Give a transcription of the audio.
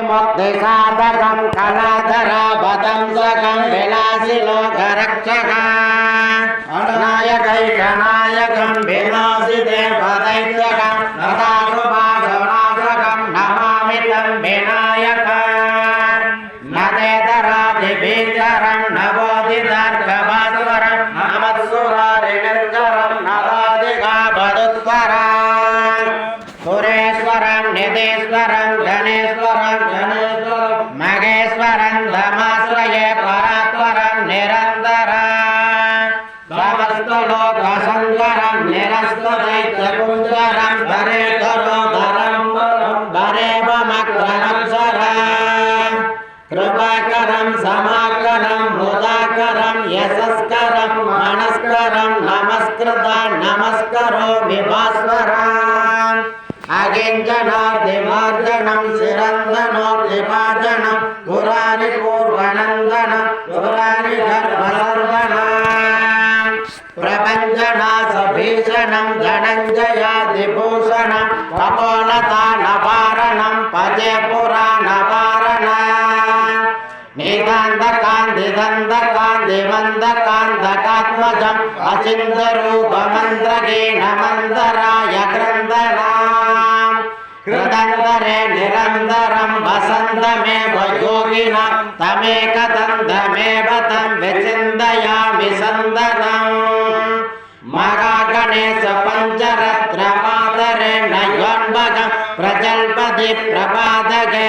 मुक्तिसाधकं कलाधरापदंसकं विलासिलोकरक्षकम् अनायकैकनायकं विनाशिते पदैत्यकं नताशुभाशनाशकं नमामि तं विनायकम् नदेतरादिभीकरं नवोदितार्कभास्वरं नमत्सुरारिनिर्जरं नदादिगाभदुत्तरम् सुरेश्वरं निधीश्वरं गणेश्वरं महेश्वरं धमाश्रये परात्परं निरन्तरं समस्तलोकसङ्करं निरस्तदैत्यकुञ्जरं धरेतरोधरं धरेवमग्रमक्षरं कृपाकरं समाकरं मुदाकरं यशस्करं मनस्करं नमस्करो विभास्वरम् अगिञ्जनार्दिमार्जनं शिरन्दनोर्दिभाजनं पुरारिपूर्वनन्दनं पुरारिगर्भसर्वनं प्रपञ्चनासभीषणं धनञ्जयादिभूषणं कपोलतानवारणं पजे पुराणवारणं निदान्तकान्तिदन्तकान्तिमन्दकान्तकात्मजम् अचिन्तरूपमन्त्रगीनमन्दराय क्रन्दनाम् कृदन्तरे निरन्तरं वसन्तमेव योगिनं तमेकदन्तमेव तं विचिन्तयामि सन्दनम् महागणेश पञ्चरत्नमातरे नयोन्मगं प्रजल्पति प्रपादके